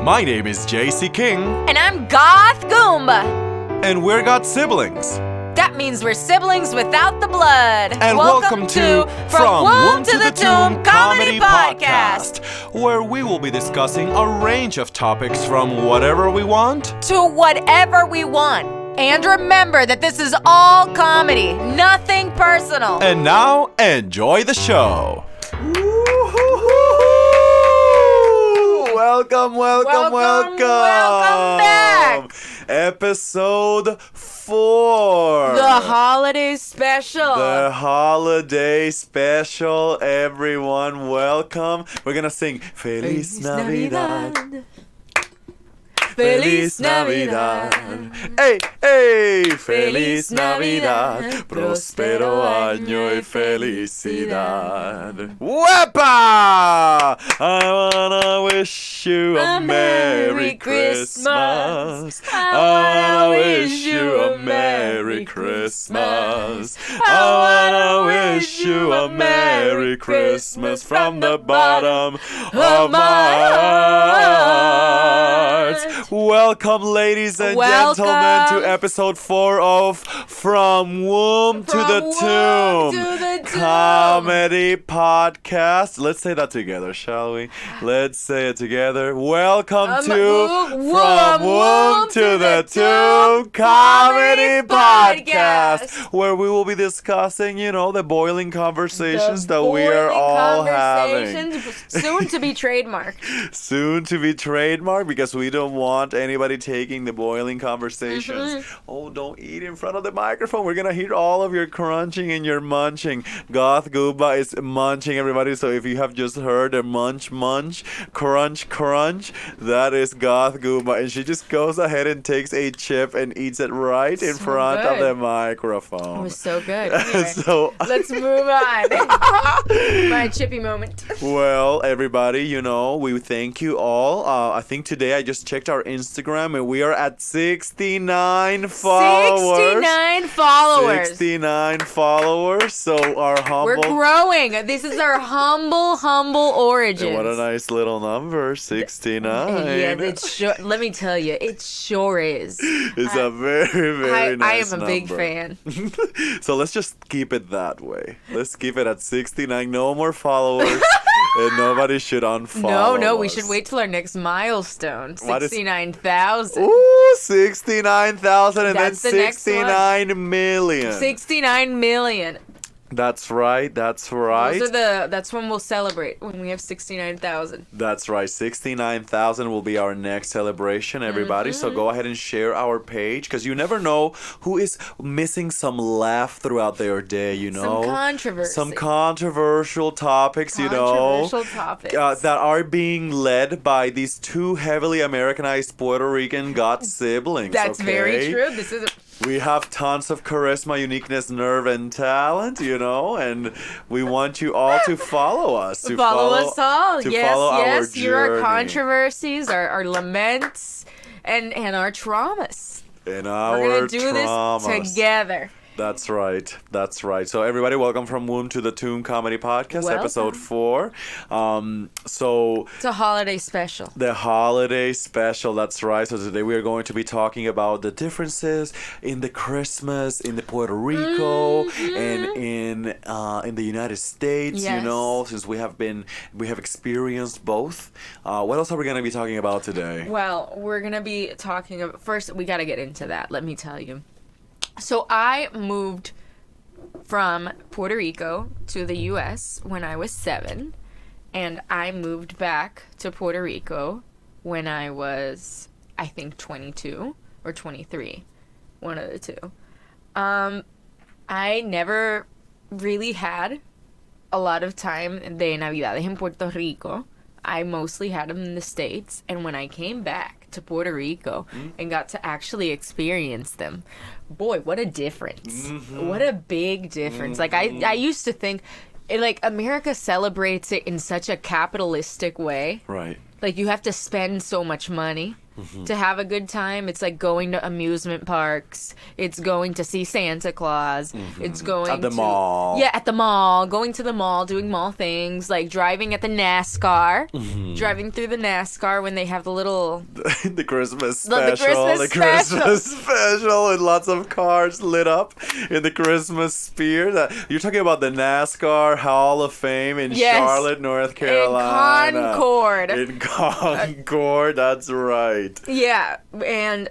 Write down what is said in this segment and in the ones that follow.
My name is JC King. And I'm Goth Goomba. And we're got siblings. That means we're siblings without the blood. And welcome to From Womb to the Tomb Comedy Podcast, where we will be discussing a range of topics from whatever we want to whatever we want. And remember that this is all comedy, nothing personal. And now, enjoy the show. Welcome back. Episode 4. The holiday special. The holiday special, everyone. Welcome. We're gonna sing Feliz Navidad. Feliz Navidad. Hey, hey. Feliz Navidad. Próspero año y felicidad. Wepa! I wanna wish you a Merry Christmas. I wanna wish you a Merry Christmas. I wanna wish you a Merry Christmas from the bottom of my heart. Welcome, ladies and gentlemen, to episode 4 of From Womb to the Tomb Comedy Podcast. Let's say that together, shall we? Let's say it together. Welcome to From Womb to the Tomb Comedy Podcast, where we will be discussing, the boiling conversations that we are all having. Soon to be trademarked. Soon to be trademarked, because we don't want anybody taking the boiling conversations. Mm-hmm. Oh, don't eat in front of the microphone. We're gonna hear all of your crunching and your munching. Goth Goomba is munching, everybody. So if you have just heard a munch, crunch, that is Goth Goomba, and she just goes ahead and takes a chip and eats it right in front of the microphone. It was so good. Anyway, so let's move on. My chippy moment. Well, everybody, we thank you all. I think today I just checked our Instagram and we are at 69 followers. 69 followers. So our humble... We're growing. This is our humble origins. And what a nice little number, 69. Yeah, let me tell you, it sure is. It's a very, very nice I am a big fan. So let's just keep it that way. Let's keep it at 69. No more followers. And nobody should unfollow No, us. we should wait till our next milestone. 69,000. Ooh, 69,000 and That's then the next 69 million. 69 million. That's right. That's when we'll celebrate, when we have 69,000. That's right. 69,000 will be our next celebration, everybody. Mm-hmm. So go ahead and share our page, because you never know who is missing some laugh throughout their day, Some controversy. Some controversial topics, that are being led by these two heavily Americanized Puerto Rican Got siblings. That's very true. We have tons of charisma, uniqueness, nerve, and talent, and we want you all to follow us. Follow us all. Yes. Hear our controversies, our laments, and our traumas. We're going to do this together. That's right. So everybody, welcome from Womb to the Tomb Comedy Podcast, episode 4. It's a holiday special. The holiday special, that's right. So today we are going to be talking about the differences in the Christmas in the Puerto Rico and in the United States, since we have experienced both. What else are we going to be talking about today? Well, we're going to be talking about, first we got to get into that, let me tell you. So I moved from Puerto Rico to the U.S. when I was 7, and I moved back to Puerto Rico when I was, I think, 22 or 23, one of the two. I never really had a lot of time de Navidades in Puerto Rico. I mostly had them in the States, and when I came back to Puerto Rico and got to actually experience them, boy, what a difference. Mm-hmm. What a big difference. Mm-hmm. Like, I used to think, America celebrates it in such a capitalistic way. Right. Like, you have to spend so much money. to have a good time. It's like going to amusement parks. It's going to see Santa Claus. It's going at the mall. Yeah, at the mall. Going to the mall, doing mall things, like driving at the NASCAR. Driving through the NASCAR when they have the little... the Christmas special. The Christmas special and lots of cars lit up in the Christmas sphere. You're talking about the NASCAR Hall of Fame in Charlotte, North Carolina. In Concord, that's right. Yeah, and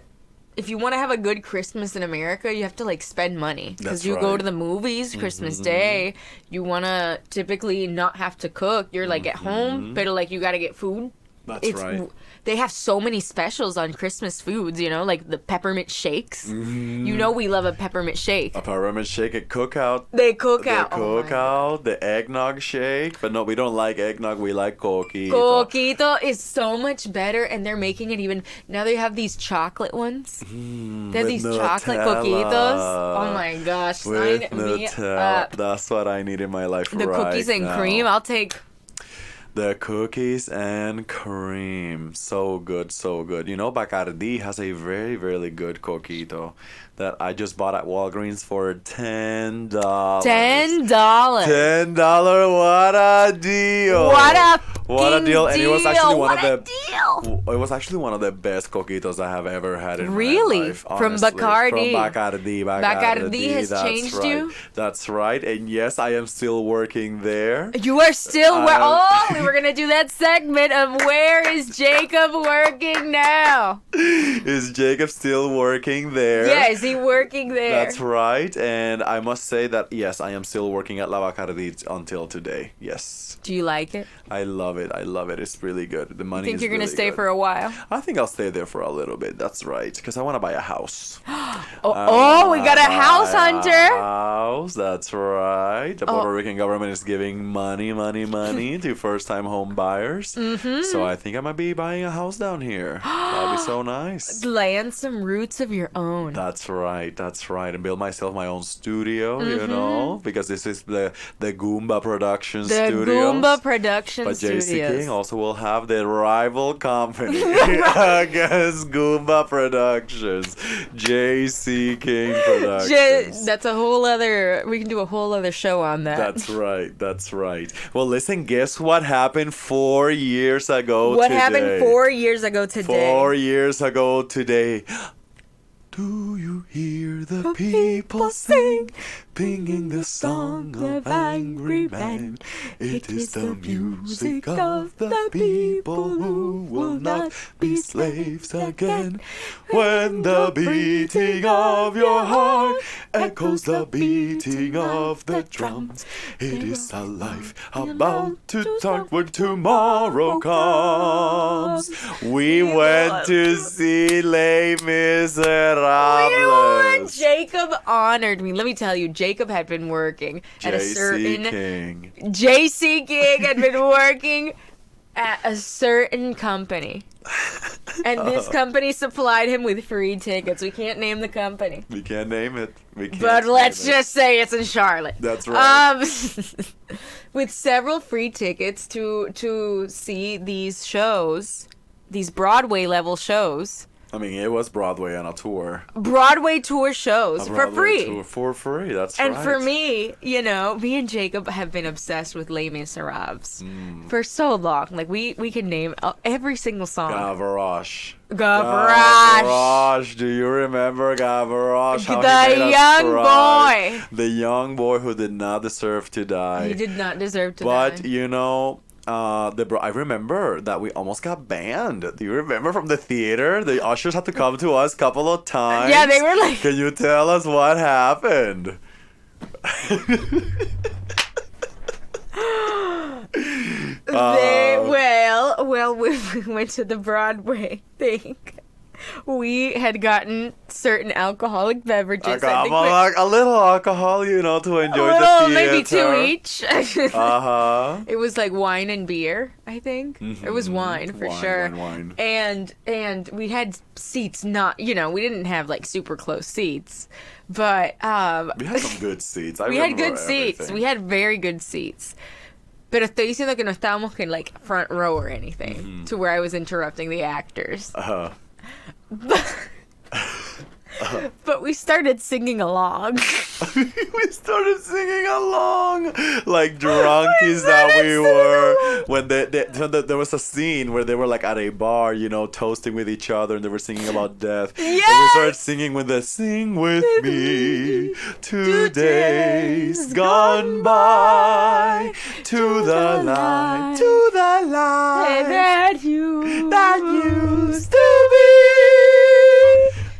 if you want to have a good Christmas in America, you have to, like, spend money. Because you go to the movies Christmas Day, you want to typically not have to cook. You're, like, at home, but, like, you got to get food. That's right. They have so many specials on Christmas foods, you know, like the peppermint shakes. You know we love a peppermint shake. A peppermint shake at Cookout. They cook out. The eggnog shake. But no, we don't like eggnog. We like coquito. Coquito is so much better, and they're making it even... Now they have these chocolate ones. They have these chocolate coquitos. Oh my gosh. With Sign me Nutella. up. That's what I need in my life The right cookies and now. cream, I'll take... The cookies and cream. So good, so good. You know, Bacardi has a very, very good coquito that I just bought at Walgreens for $10. $10. $10. What a deal. What a deal. And it was actually it was actually one of the best coquitos I have ever had in my life. From honestly. Bacardi? From Bacardi. Bacardi has that's changed right. you? That's right. And yes, I am still working there. You are still... we were going to do that segment of where is Jacob working now? Is Jacob still working there? Yeah, is he working there? That's right. And I must say that, yes, I am still working at La Bacardi until today. Yes. Do you like it? I love it. I love it. It's really good. The money Think is you're going to really stay good. for a while? I think I'll stay there for a little bit. That's right. Because I want to buy a house. We got a house hunter. House. That's right. The Puerto Rican government is giving money to first-time home buyers. So I think I might be buying a house down here. That'd be so nice. Land some roots of your own. That's right. That's right. And build myself my own studio, you know, because this is the Goomba Production Studios. The Goomba Production But Studios. JC King also will have the rival company against Goomba Productions. JC King Productions. That's a whole other... We can do a whole other show on that. That's right. That's right. Well, listen, guess what happened 4 years ago What today? happened 4 years ago today? 4 years ago today. Do you hear the people sing, singing the song of angry men? It is the music of the people who will not be slaves again. When the beating of your heart echoes the beating of the drums, it is a life about to start when tomorrow comes. We went to see Les Miserables. Jacob honored me. Let me tell you, Jacob had been working at a certain... JC King had been working at a certain company. And this company supplied him with free tickets. We can't name the company. We can't name it. But let's just say it's in Charlotte. That's right. With several free tickets to see these shows, these Broadway level shows. I mean, it was Broadway on a tour. Broadway tour shows for free. For free, that's and right. And for me, you know, me and Jacob have been obsessed with Les Miserables for so long. Like, we can name every single song. Gavroche. Gavroche. Do you remember Gavroche? The young boy. The young boy who did not deserve to die. He did not deserve to die. But, you know... I remember that we almost got banned. Do you remember from the theater? The ushers had to come to us a couple of times. Yeah, they were like... Can you tell us what happened? Well, we went to the Broadway thing. We had gotten certain alcoholic beverages. A little alcohol, you know, to enjoy the theater. Maybe 2 each. It was like wine and beer, I think. It was wine for sure. Wine. And we had seats not, you know, we didn't have like super close seats, but we had some good seats. We had good seats. We had very good seats. Pero estoy diciendo que no estábamos in like front row or anything to where I was interrupting the actors. But we started singing along. We started singing along like drunkies that we were. When there was a scene where they were like at a bar, you know, toasting with each other, and they were singing about death. Yes! And we started singing with the "Sing with me, 2 days gone by, to the light, to the light that used to be.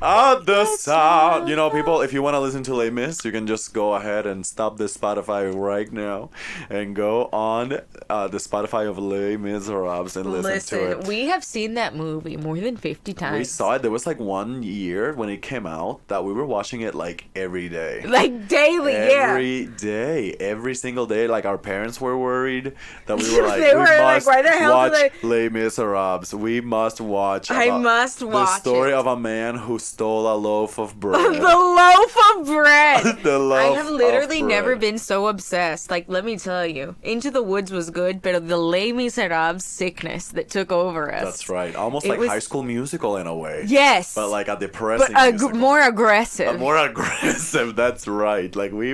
At the sound. You know, people, if you want to listen to Les Mis, you can just go ahead and stop the Spotify right now and go on the Spotify of Les Miserables and listen to it. We have seen that movie more than 50 times. We saw it. There was like 1 year when it came out that we were watching it like every day. Like daily, Every day. Every single day. Like our parents were worried that we were like, They we were like, must why the hell watch do Les Miserables. We must watch. I must the watch story it. of a man who stole a loaf of bread. The loaf of bread. The loaf I have literally of never bread. been so obsessed. Like, let me tell you, Into the Woods was good, but the Les Miserables sickness that took over us. That's right. Almost It like was- High School Musical in a way. Yes. But like a depressing but musical. more aggressive. More aggressive, that's right. Like we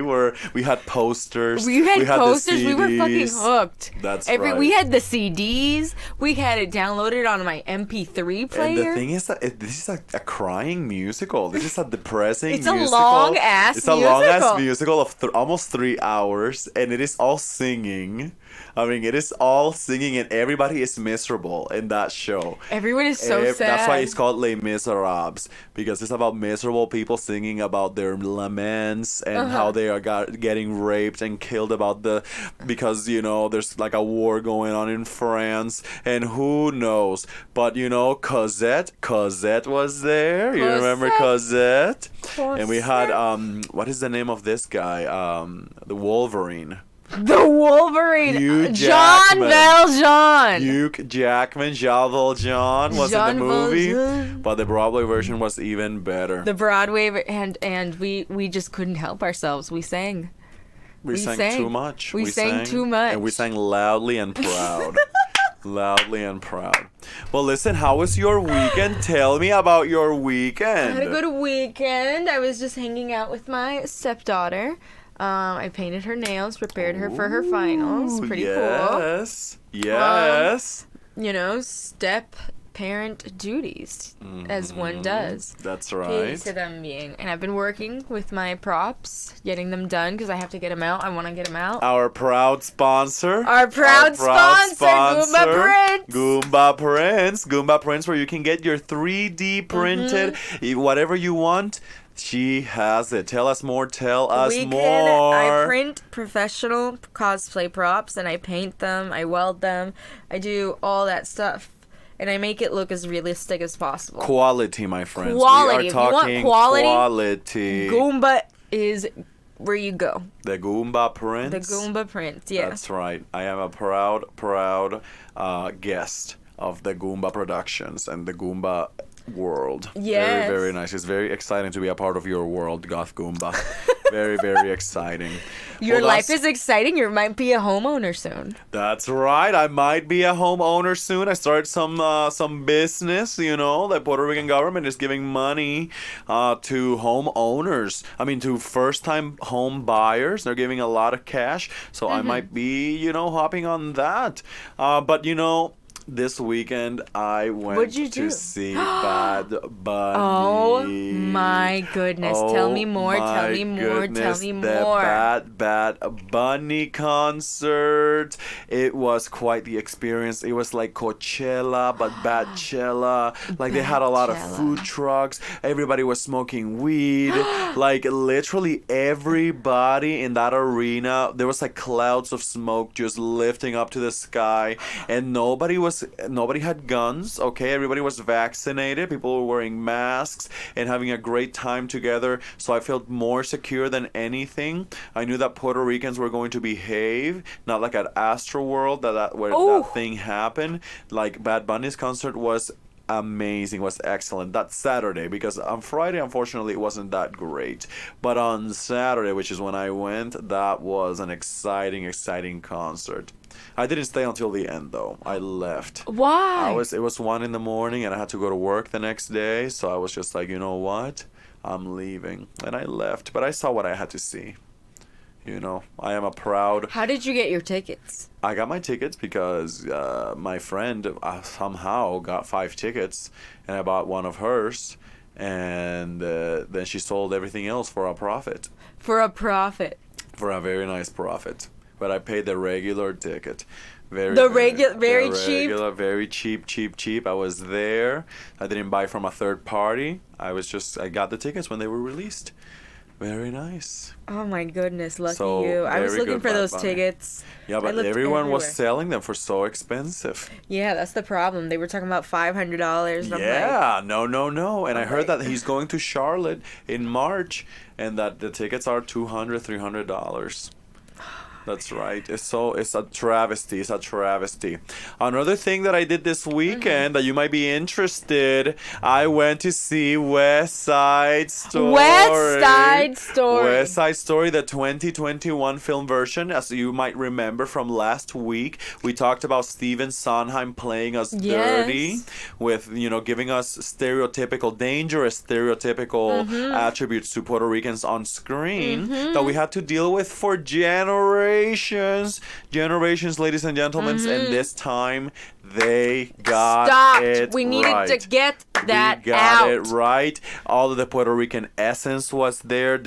had posters. We had the posters. We were fucking CDs. hooked. That's We right. had the CDs. We had it downloaded on my MP3 player. And the thing is that this is a crying musical. This is a depressing It's a musical. long-ass It's a long-ass musical. musical of almost 3 hours, and it is all singing. I mean, it is all singing, and everybody is miserable in that show. Everyone is so sad. That's why it's called Les Miserables, because it's about miserable people singing about their laments and how they are getting raped and killed because, you know, there's like a war going on in France, and who knows. But, you know, Cosette was there. You remember Cosette? And we had, what is the name of this guy? The Wolverine. The Wolverine. Hugh John Jackman. Valjean. Hugh Jackman, Jean Valjean was in the movie, but the Broadway version was even better. The Broadway and we just couldn't help ourselves. We sang. We sang too much. We sang too much. And we sang loudly and proud. Loudly and proud. Well, listen, how was your weekend? Tell me about your weekend. I had a good weekend. I was just hanging out with my stepdaughter. I painted her nails, prepared her for her finals. Pretty cool. Yes. You know, step parent duties as one does. That's Key right. to them being. And I've been working with my props, getting them done because I have to get them out. I want to get them out. Our proud sponsor. Our proud sponsor, Goomba Prints. Goomba Prints. Goomba Prints, where you can get your 3D printed, whatever you want. She has it. Tell us more. I print professional cosplay props and I paint them. I weld them. I do all that stuff. And I make it look as realistic as possible. Quality, my friends. Quality. We If are you want talking quality, quality. Goomba is where you go. The Goomba Prints. The Goomba Prints, yeah. That's right. I am a proud guest of the Goomba Productions and the Goomba world. Yes. Very, very nice. It's very exciting to be a part of your world, Goth Goomba. Very, very exciting. Your life is exciting. You might be a homeowner soon. That's right. I might be a homeowner soon. I started some business, you know. The Puerto Rican government is giving money to homeowners. I mean, to first-time home buyers. They're giving a lot of cash. So I might be, you know, hopping on that. But, you know, this weekend I went to see Bad Bunny. Oh my goodness. Tell me more. Tell me more. Tell me more. The Bad Bunny concert. It was quite the experience. It was like Coachella, but Badchella. Like they had a lot of food trucks. Everybody was smoking weed. Like literally everybody in that arena, there was like clouds of smoke just lifting up to the sky, and nobody had guns. Okay, everybody was vaccinated. People were wearing masks and having a great time together. So I felt more secure than anything. I knew that Puerto Ricans were going to behave, not like at Astroworld where that thing happened. Like Bad Bunny's concert was amazing, was excellent. That Saturday, because on Friday, unfortunately, it wasn't that great. But on Saturday, which is when I went, that was an exciting concert. I didn't stay until the end though. I left. Why? It was 1 a.m. and I had to go to work the next day, so I was just like, you know what? I'm leaving. And I left, but I saw what I had to see. You know, I am a proud... How did you get your tickets? I got my tickets because my friend somehow got 5 tickets, and I bought one of hers, and then she sold everything else for a profit. For a profit. For a very nice profit. But I paid the regular ticket. Very cheap? Very cheap. I was there. I didn't buy from a third party. I got the tickets when they were released. Very nice. Oh my goodness, lucky you. I was looking for those tickets. Yeah, but everyone was selling them for so expensive. Yeah, that's the problem. They were talking about $500. Yeah, no. And I heard that he's going to Charlotte in March and that the tickets are $200, $300. That's right. It's a travesty. It's a travesty. Another thing that I did this weekend that you might be interested, I went to see West Side Story. West Side Story. West Side Story, the 2021 film version. As you might remember from last week, we talked about Stephen Sondheim playing us dirty with, giving us dangerous stereotypical attributes to Puerto Ricans on screen that we had to deal with for generations, ladies and gentlemen, and this time they got it We needed right. to get that out. We got it right. All of the Puerto Rican essence was there.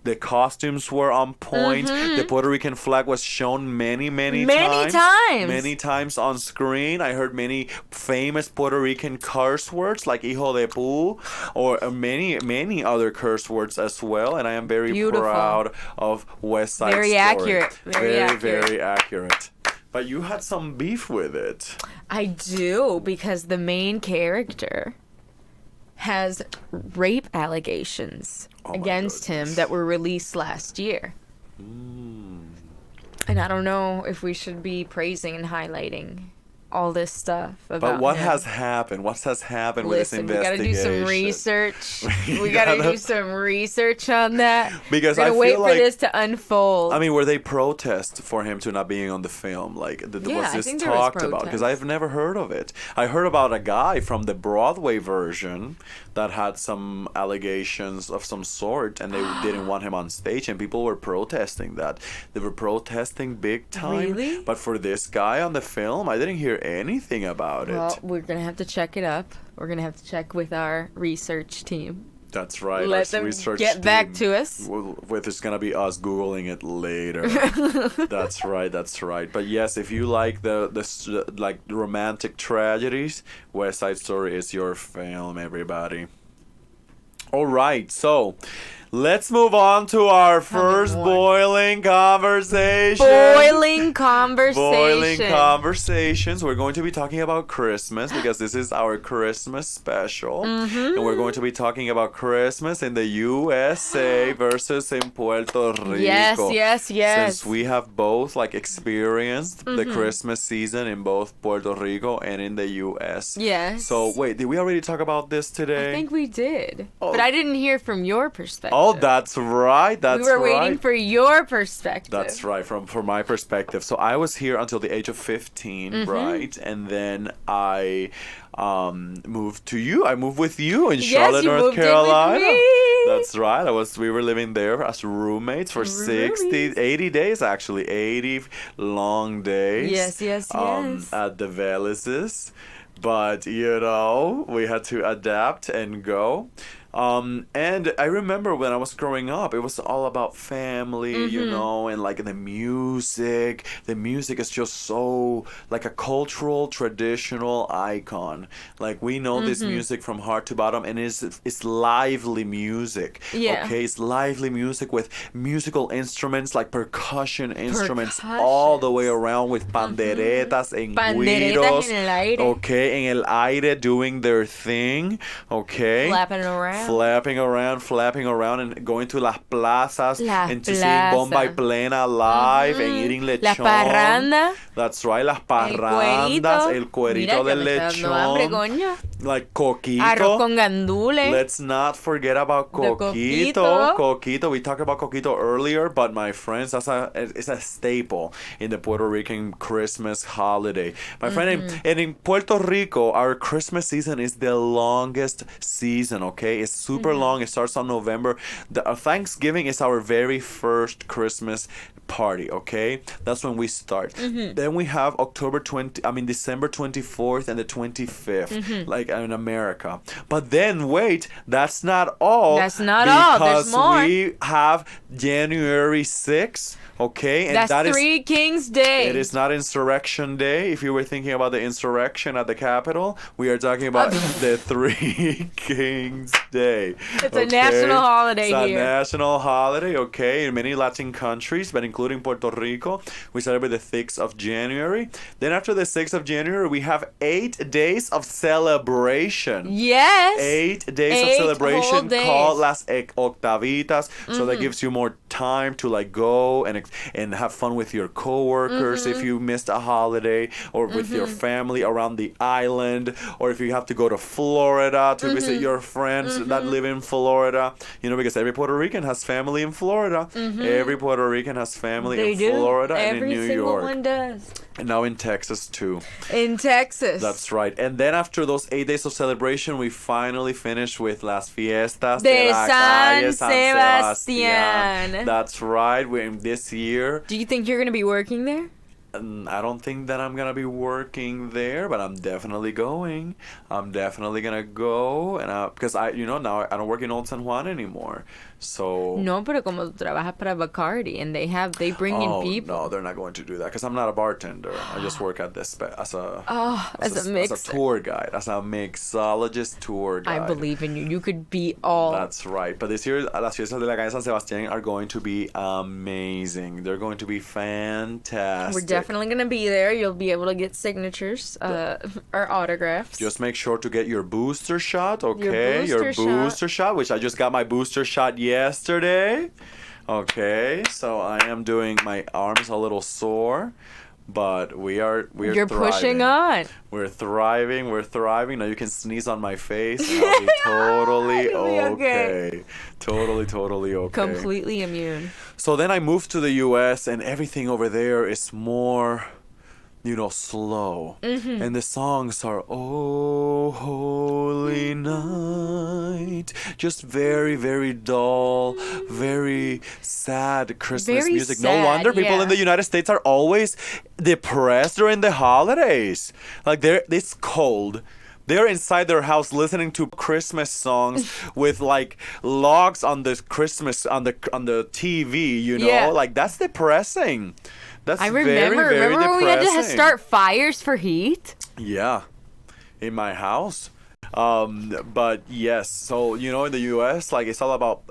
The costumes were on point. The Puerto Rican flag was shown many times on screen. I heard many famous Puerto Rican curse words like hijo de pu, or many other curse words as well. And I am very proud of West Side Story. Accurate. Very accurate. But you had some beef with it. I do, because the main character has rape allegations against him that were released last year. And I don't know if we should be praising and highlighting all this stuff about But what him. has happened? What has happened with this investigation? We gotta do some research. We gotta do some research on that. Because we're gonna wait for like, this to unfold. I mean, were they protest for him to not being on the film? Like, was this talked about? Because I've never heard of it. I heard about a guy from the Broadway version that had some allegations of some sort, and they didn't want him on stage, and people were protesting that. They were protesting big time. Really? But for this guy on the film, I didn't hear anything about it. Well, we're gonna have to check it up. We're gonna have to check with our research team. That's right. Let them get back to us. It's gonna be us Googling it later. That's right. But yes, if you like the romantic tragedies, West Side Story is your film, everybody. All right, so let's move on to our first boiling conversation. Boiling conversations. We're going to be talking about Christmas because this is our Christmas special. And we're going to be talking about Christmas in the USA versus in Puerto Rico. Yes. Since we have both experienced the Christmas season in both Puerto Rico and in the US. Yes. So wait, did we already talk about this today? I think we did. But I didn't hear from your perspective. Oh, that's right. We were waiting for your perspective. That's right, from my perspective. So I was here until the age of 15, right? And then I moved to you. I moved with you in Charlotte, North Carolina. In with me. That's right. We were living there as roommates for 80 days, actually. 80 long days. Yes. At the Velises. But, we had to adapt and go. And I remember when I was growing up, it was all about family, and the music. The music is just so a cultural, traditional icon. We know this music from heart to bottom, and it's lively music. Yeah. Okay, it's lively music with musical instruments percussion instruments all the way around with panderetas and güiros. En el aire. Okay, en el aire doing their thing. Okay. Flapping around and going to las plazas and to sing Bomba y Plena live and eating lechon. La parranda. That's right, las parrandas, el cuerito del lechón. like coquito. Arroz con gandules. Let's not forget about coquito. Coquito. We talked about coquito earlier, but my friends, it's a staple in the Puerto Rican Christmas holiday. My friend, and in Puerto Rico, our Christmas season is the longest season, okay? It's super long. It starts on November. Thanksgiving is our very first Christmas party, okay? That's when we start. Then we have December 24th and the 25th, like in America. But then wait, that's not all. That's not all. There's more. Because we have January 6th. Okay, and that's Three Kings Day. It is not Insurrection Day. If you were thinking about the insurrection at the Capitol, we are talking about the Three Kings Day. It's a national holiday here. It's a national holiday, okay, in many Latin countries, but including Puerto Rico, we celebrate the 6th of January. Then after the 6th of January, we have 8 days of celebration. Yes. 8 days of celebration called Las Octavitas. So that gives you more time to like go and have fun with your coworkers if you missed a holiday, or with your family around the island, or if you have to go to Florida to visit your friends that live in Florida, because every Puerto Rican has family in Florida. Every Puerto Rican has family in Florida and in New York. Every single one does. And now in Texas too. In Texas. That's right. And then after those 8 days of celebration, we finally finish with Las Fiestas de la Calle San Sebastián. That's right. We're in this year. Do you think you're going to be working there? I don't think that I'm going to be working there, but I'm definitely going. I'm definitely going to go. And because now I don't work in Old San Juan anymore. So no, pero como tú trabajas para Bacardi and they bring in people. No, they're not going to do that because I'm not a bartender. I just work at this as a tour guide, as a mixologist tour guide. I believe in you. You could be all. That's right. But this year, Las Fiestas de la Calle San Sebastián are going to be amazing. They're going to be fantastic. We're definitely going to be there. You'll be able to get signatures, or autographs. Just make sure to get your booster shot, okay? Your booster shot, which I just got my booster shot yesterday. Okay, so I am doing, my arm's a little sore, but we're You're thriving. Pushing on. We're thriving. Now you can sneeze on my face and I'll be totally okay. Totally okay. Completely immune. So then I moved to the US and everything over there is more slow. And the songs are, oh, holy night. Just very, very dull, very sad Christmas music. Sad, no wonder people in the United States are always depressed during the holidays. Like, it's cold. They're inside their house listening to Christmas songs with like logs on the Christmas on the TV, Yeah. Like, that's depressing. That's remember very when we had to depressing. start fires for heat? Yeah, in my house. But yes, so in the US, like, it's all about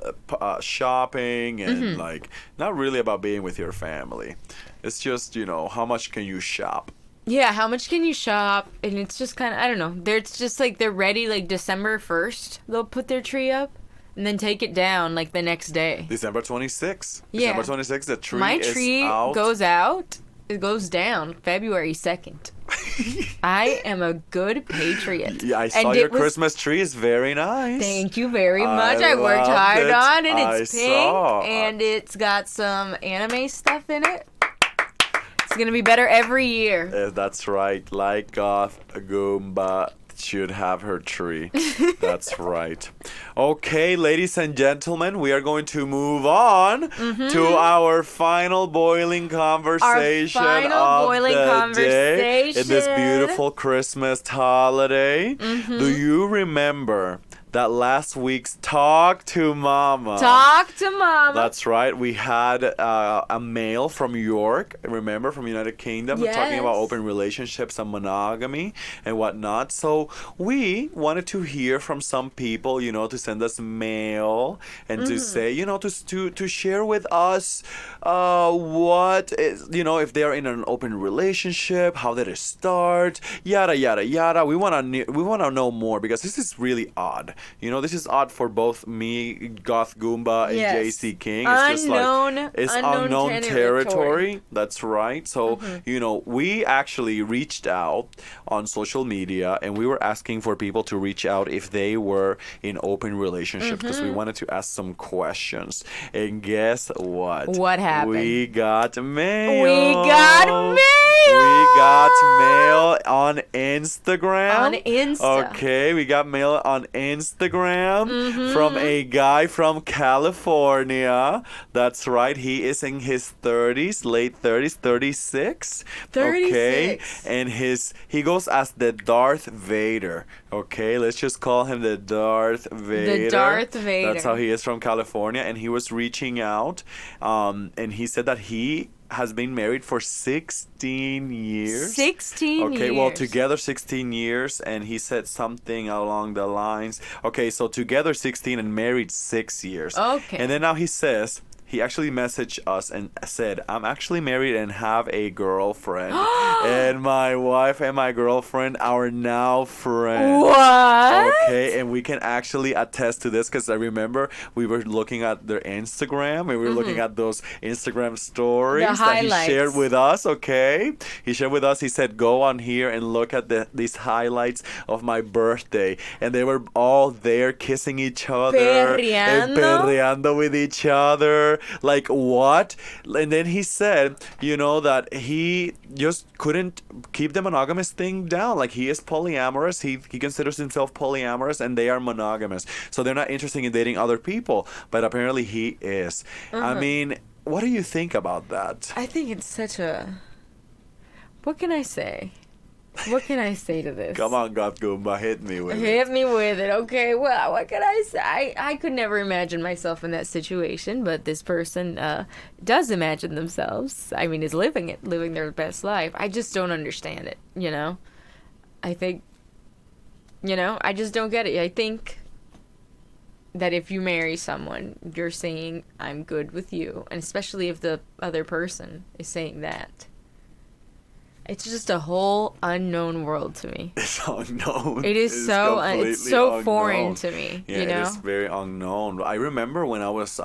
shopping and like not really about being with your family. It's just how much can you shop. Yeah, how much can you shop? And it's just kind of, I don't know. It's just like they're ready like December 1st. They'll put their tree up and then take it down like the next day. December 26th. Yeah. December 26th, the tree My is tree out. goes out. It goes down February 2nd. I am a good patriot. Yeah, I saw your Christmas tree is very nice. Thank you very much. I worked hard on it. It's pink saw. and it's got some anime stuff in it. It's going to be better every year. That's right. Like Goth Goomba should have her tree. That's right. Okay, ladies and gentlemen, we are going to move on to our final boiling conversation day in this beautiful Christmas holiday. Do you remember that last week's Talk to Mama? Talk to Mama. That's right. We had a mail from York, remember, from United Kingdom, talking about open relationships and monogamy and whatnot. So we wanted to hear from some people, to send us mail and to say, to share with us what is, if they're in an open relationship, how did it start, yada yada yada. We want to know more because this is really odd. You know, this is odd for both me, Goth Goomba, and Yes. JC King. It's it's unknown territory. That's right. So, you know, we actually reached out on social media and we were asking for people to reach out if they were in open relationships because we wanted to ask some questions. And guess what? What happened? We got mail. We got mail. We got mail on Instagram. On Insta. Okay, we got mail on Instagram from a guy from California. That's right. He is in his 30s, late 30s, 36. 36. Okay, and he goes as the Darth Vader. Okay, let's just call him the Darth Vader. The Darth Vader. That's how he is from California, and he was reaching out, and he said that he has been married for 16 years. 16 years. Okay, well, together 16 years, and he said something along the lines. Okay, so together 16 and married 6 years. Okay. And then now he says, he actually messaged us and said, I'm actually married and have a girlfriend. And my wife and my girlfriend are now friends. What? Okay, and we can actually attest to this because I remember we were looking at their Instagram and we were looking at those Instagram stories The that he highlights. shared with us, okay? He shared with us, he said, go on here and look at these highlights of my birthday. And they were all there kissing each other. And Perreando. perreando with each other. Like, what? And then he said, you know, that he just couldn't keep the monogamous thing down. Like, he is polyamorous. He considers himself polyamorous, and they are monogamous. So they're not interested in dating other people. But apparently he is. I mean, what do you think about that? I think it's such a... What can I say? What can I say to this? Come on, God Goomba, hit me with it. Hit me with it. Okay, well, what can I say? I could never imagine myself in that situation, but this person does imagine themselves. I mean, is living their best life. I just don't understand it, you know? I think, you know, I just don't get it. I think that if you marry someone, you're saying, I'm good with you. And especially if the other person is saying that. It's just a whole unknown world to me. It's unknown. It is so it's so unknown. foreign to me. Yeah, you know? it is very unknown. I remember when I was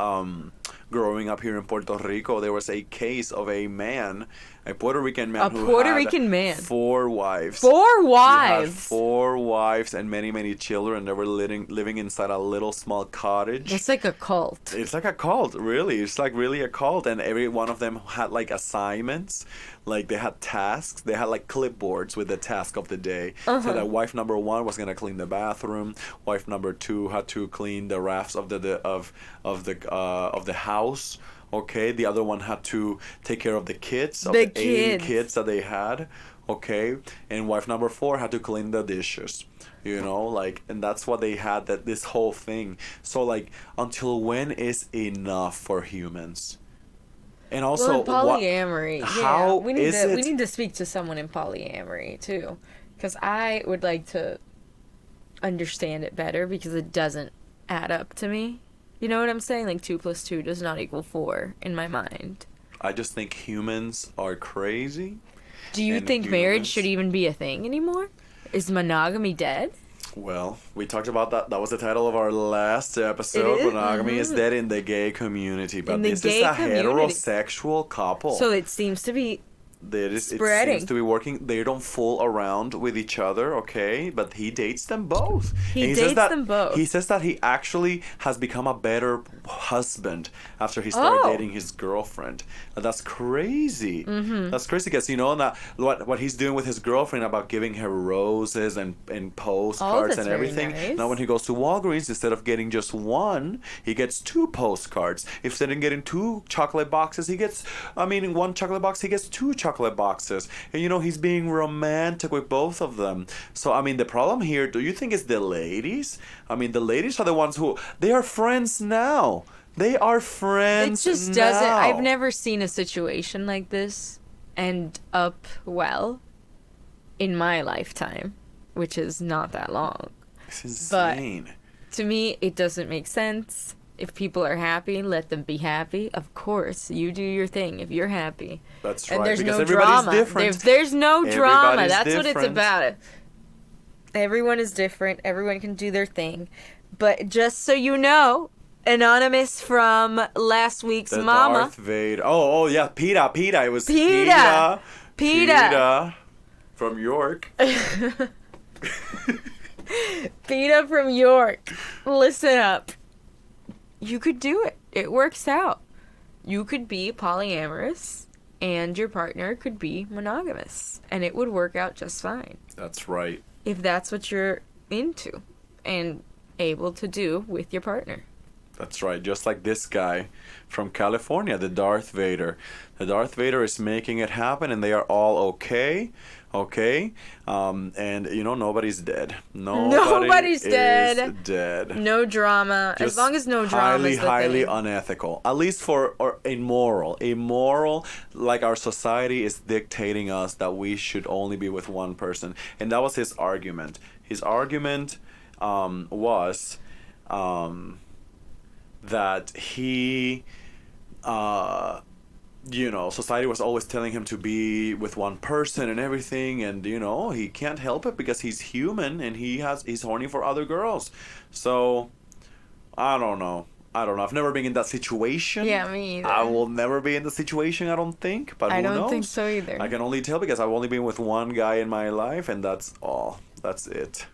growing up here in Puerto Rico, there was a case of a man, a Puerto Rican man, who had 4 wives. 4 He had wives. 4 wives and many, many children. They were living inside a little small cottage. It's like a cult. It's like a cult, really. It's like really a cult, and every one of them had like assignments, like they had tasks. They had like clipboards with the task of the day. So that wife number 1 was gonna clean the bathroom. Wife number 2 had to clean the rafts of the house. Okay, the other one had to take care of the kids, of the 80 kids that they had. Okay, and wife number 4 had to clean the dishes. You know, like, and that's what they had, that this whole thing. So like, until when is enough for humans? And also, polyamory. how we is need to speak to someone in polyamory too, because I would like to understand it better because it doesn't add up to me. You know what I'm saying? Like 2 + 2 does not equal 4 in my mind. I just think humans are crazy. Do you think marriage should even be a thing anymore? Is monogamy dead? Well, we talked about that. That was the title of our last episode. Monogamy is dead in the gay community. But this is a heterosexual couple. So it seems to be spreading. It seems to be working. They don't fool around with each other, okay? But he dates them both. He dates them both. He says that he actually has become a better husband after he started dating his girlfriend. And that's crazy. That's crazy because, you know, what he's doing with his girlfriend about giving her roses and postcards and everything. Nice. Now when he goes to Walgreens, instead of getting just 1, he gets 2 postcards. Instead of getting 2 chocolate boxes, in 1 chocolate box, he gets 2 chocolate boxes. And you know, he's being romantic with both of them. So I mean, the problem here, do you think it's the ladies? I mean, the ladies are the ones they are friends now. They are friends. It just doesn't. I've never seen a situation like this end up well in my lifetime, which is not that long. It's insane. But to me, it doesn't make sense. If people are happy, let them be happy. Of course, you do your thing if you're happy. That's right. And there's because no everybody's drama. different. There's no drama. Everybody's That's different. what it's about. Everyone is different. Everyone can do their thing. But just so you know, Anonymous from last week's The mama. Darth Vader. Oh, yeah. Peta. It was Peta. Peta from York. Peta from York. Listen up. You could do it. It works out. You could be polyamorous and your partner could be monogamous. And it would work out just fine. That's right. If that's what you're into and able to do with your partner. That's right. Just like this guy from California, the Darth Vader. The Darth Vader is making it happen and they are all okay. Okay? And, you know, nobody's dead. Nobody's dead. Dead. No drama. Just as long as no drama is the highly thing. unethical. At least for or immoral, like our society is dictating us that we should only be with one person. And that was his argument. His argument was that he you know, society was always telling him to be with one person and everything, and you know, he can't help it because he's human and he's horny for other girls. So I don't know. I've never been in that situation. Yeah, me either. I will never be in the situation, I don't think. But I who don't knows? think so either. I can only tell because I've only been with one guy in my life, and that's all. That's it.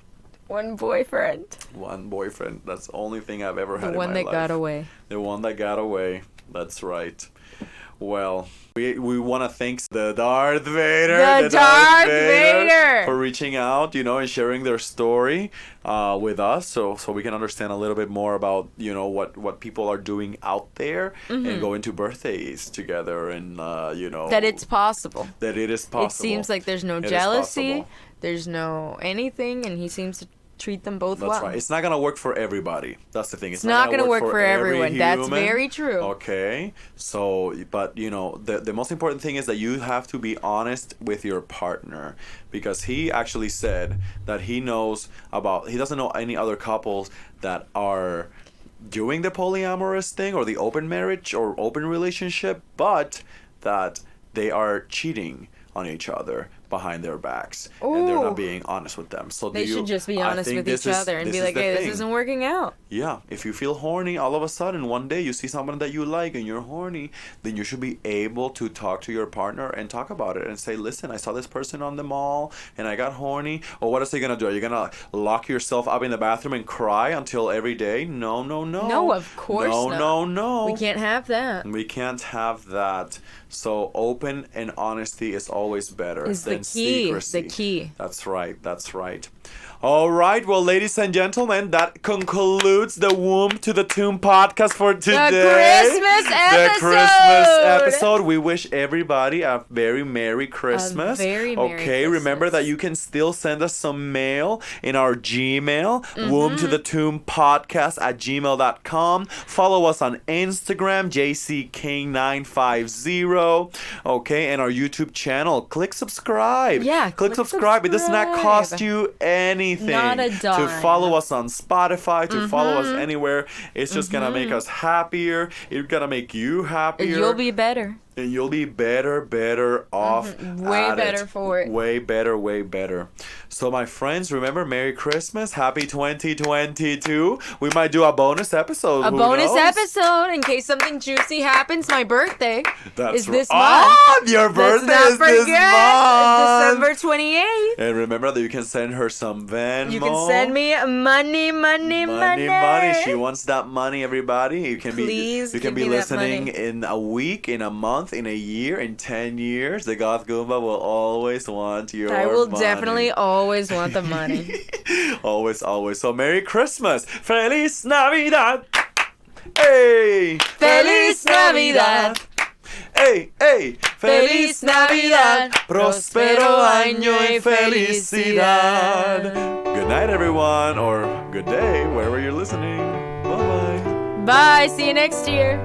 One boyfriend. One boyfriend. That's the only thing I've ever had in The my one life. that got away. The one that got away. That's right. Well, we want to thank the Darth Vader. The Darth Vader! For reaching out, you know, and sharing their story with us so we can understand a little bit more about, you know, what people are doing out there and going to birthdays together and, you know. That it's possible. That it is possible. It seems like there's no It is jealousy. possible. There's no anything, and he seems to treat them both That's well. right. It's not going to work for everybody. That's the thing. It's not going to work for every everyone. That's human. very true. Okay. So, but, you know, the most important thing is that you have to be honest with your partner, because he actually said that he doesn't know any other couples that are doing the polyamorous thing or the open marriage or open relationship, but that they are cheating on each other behind their backs. Ooh. And they're not being honest with them. So They should just be honest with each other and be like, hey, this isn't working out. Yeah, if you feel horny, all of a sudden one day you see someone that you like and you're horny, then you should be able to talk to your partner and talk about it and say, listen, I saw this person on the mall and I got horny. Or what is he gonna do? Are you gonna lock yourself up in the bathroom and cry until every day? No. No, of course not. No. We can't have that. We can't have that. So open and honesty is always better Is than the key. secrecy. The key. That's right. All right, well, ladies and gentlemen, that concludes the Womb to the Tomb podcast for today. The Christmas episode. We wish everybody a very Merry Christmas. Very Merry Okay, remember Christmas. that you can still send us some mail in our Gmail, Womb to the Tomb podcast @gmail.com. Follow us on Instagram, JCKing950. Okay, and our YouTube channel. Click subscribe. Yeah, click subscribe. It does not cost you anything. Not a dime. To follow us on Spotify, to follow us anywhere. It's just gonna make us happier. It's gonna make you happier. You'll be better. And you'll be better off. Way at better it. for it. Way better. So my friends, remember, Merry Christmas, Happy 2022. We might do a bonus episode. A Who bonus knows? episode in case something juicy happens. My birthday That's is this right. month. Oh, your birthday Let's is not this forget, month. December 28th. And remember that you can send her some Venmo. You can send me money. Money. She wants that money, everybody. You can Please you can give be me that listening money. in a week, in a month, in a year, in 10 years. The Goth Goomba will always want your I will money. definitely always want the money. always. So Merry Christmas. Feliz Navidad. Hey. Feliz Navidad. Hey. Feliz Navidad. Prospero año y felicidad. Good night, everyone. Or good day, wherever you're listening. Bye-bye. Bye. See you next year.